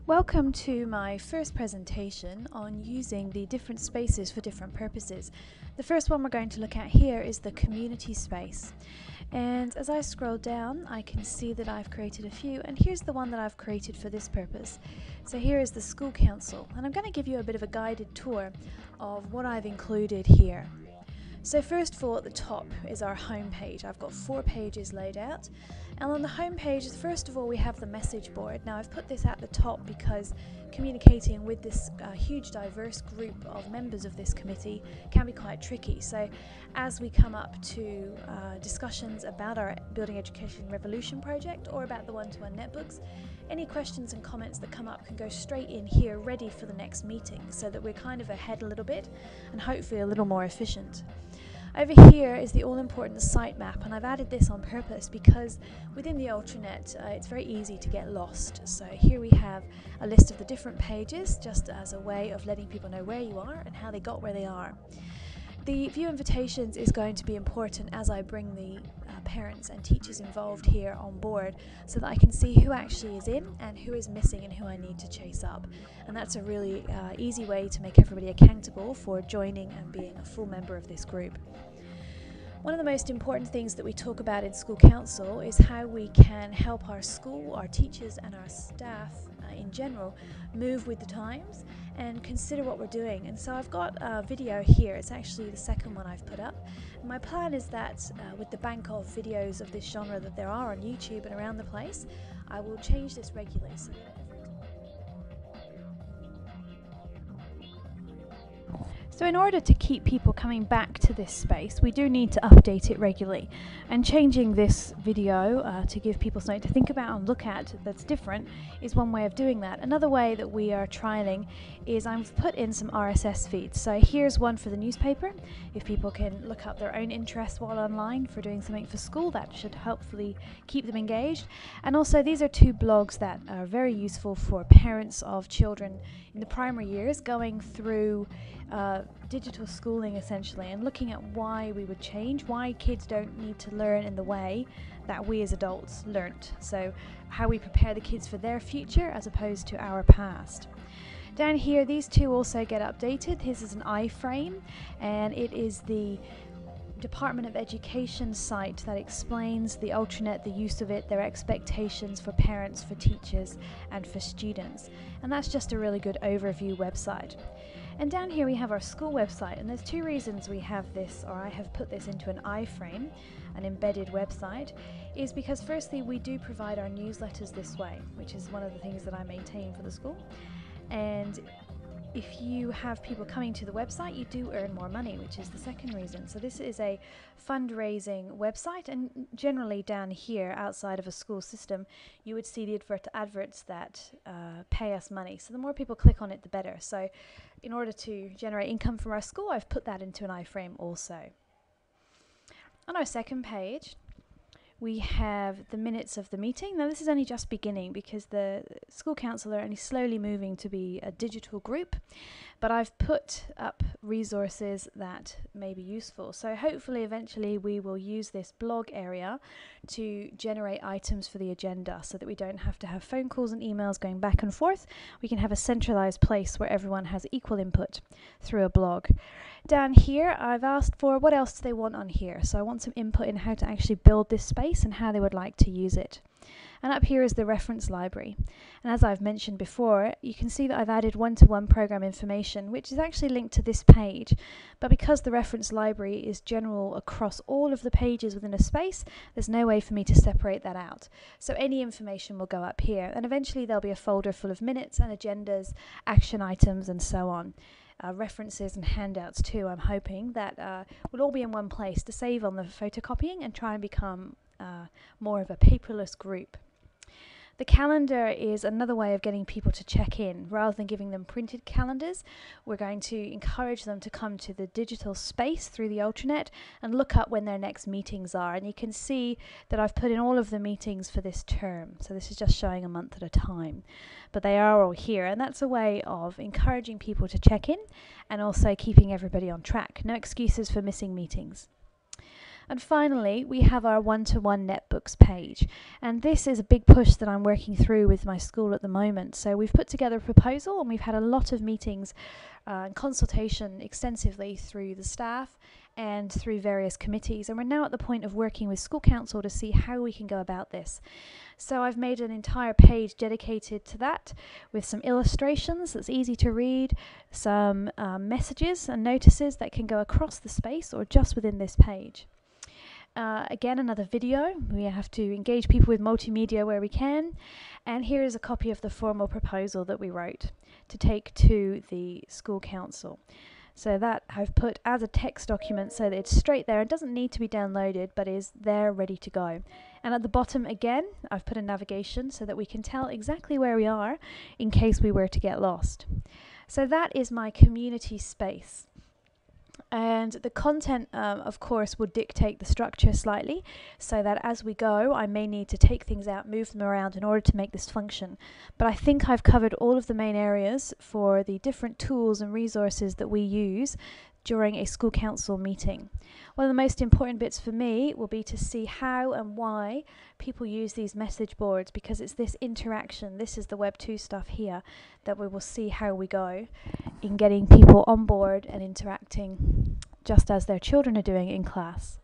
Welcome to my first presentation on using the different spaces for different purposes. The first one we're going to look at here is the community space. And as I scroll down, I can see that I've created a few, and here's the one that I've created for this purpose. So here is the school council, and I'm going to give you a bit of a guided tour of what I've included here. So first of all, at the top is our home page. I've got 4 pages laid out, and on the home page, first of all, we have the message board. Now I've put this at the top because communicating with this huge diverse group of members of this committee can be quite tricky. So as we come up to discussions about our Building Education Revolution project or about the one-to-one netbooks, any questions and comments that come up can go straight in here ready for the next meeting, so that we're kind of ahead a little bit and hopefully a little more efficient. Over here is the all-important site map, and I've added this on purpose because within the Ultranet it's very easy to get lost. So here we have a list of the different pages, just as a way of letting people know where you are and how they got where they are. The view invitations is going to be important as I bring the parents and teachers involved here on board, so that I can see who actually is in and who is missing and who I need to chase up. And that's a really easy way to make everybody accountable for joining and being a full member of this group. One of the most important things that we talk about in school council is how we can help our school, our teachers and our staff in general move with the times and consider what we're doing. And so I've got a video here. It's actually the second one I've put up. And my plan is that with the bank of videos of this genre that there are on YouTube and around the place, I will change this regularly so that So in order to keep people coming back to this space, we do need to update it regularly. And changing this video to give people something to think about and look at that's different is one way of doing that. Another way that we are trialing is I've put in some RSS feeds. So here's one for the newspaper. If people can look up their own interests while online for doing something for school, that should hopefully keep them engaged. And also these are 2 blogs that are very useful for parents of children in the primary years going through digital schooling essentially, and looking at why we would change, why kids don't need to learn in the way that we as adults learnt. So how we prepare the kids for their future as opposed to our past. Down here, these 2 also get updated. This is an iframe, and it is the Department of Education site that explains the Ultranet, the use of it, their expectations for parents, for teachers and for students. And that's just a really good overview website. And down here we have our school website, and there's 2 reasons we have this, or I have put this into an iframe, an embedded website, is because firstly we do provide our newsletters this way, which is one of the things that I maintain for the school. And if you have people coming to the website, you do earn more money, which is the second reason. So this is a fundraising website, and generally down here outside of a school system you would see the adverts that pay us money. So the more people click on it, the better. So in order to generate income from our school, I've put that into an iframe also. On our second page we have the minutes of the meeting. Now this is only just beginning because the school council are only slowly moving to be a digital group, but I've put up resources that may be useful. So hopefully eventually we will use this blog area to generate items for the agenda, so that we don't have to have phone calls and emails going back and forth. We can have a centralized place where everyone has equal input through a blog. Down here I've asked for what else do they want on here, so I want some input in how to actually build this space and how they would like to use it. And up here is the reference library, and as I've mentioned before, you can see that I've added one-to-one program information, which is actually linked to this page, but because the reference library is general across all of the pages within a space, there's no way for me to separate that out. So any information will go up here, and eventually there'll be a folder full of minutes and agendas, action items and so on. References and handouts too, I'm hoping that will all be in one place to save on the photocopying and try and become more of a paperless group. The calendar is another way of getting people to check in. Rather than giving them printed calendars, we're going to encourage them to come to the digital space through the Ultranet and look up when their next meetings are. And you can see that I've put in all of the meetings for this term. So this is just showing a month at a time. But they are all here, and that's a way of encouraging people to check in and also keeping everybody on track. No excuses for missing meetings. And finally, we have our one-to-one netbooks page. And this is a big push that I'm working through with my school at the moment. So we've put together a proposal and we've had a lot of meetings and consultation extensively through the staff and through various committees. And we're now at the point of working with school council to see how we can go about this. So I've made an entire page dedicated to that with some illustrations that's easy to read, some messages and notices that can go across the space or just within this page. Again, another video. We have to engage people with multimedia where we can. And here is a copy of the formal proposal that we wrote to take to the school council. So that I've put as a text document so that it's straight there. It doesn't need to be downloaded, but is there ready to go. And at the bottom again, I've put a navigation so that we can tell exactly where we are in case we were to get lost. So that is my community space. And the content, of course, will dictate the structure slightly, so that as we go, I may need to take things out, move them around in order to make this function. But I think I've covered all of the main areas for the different tools and resources that we use during a school council meeting. One of the most important bits for me will be to see how and why people use these message boards, because it's this interaction, this is the Web 2 stuff here, that we will see how we go in getting people on board and interacting just as their children are doing in class.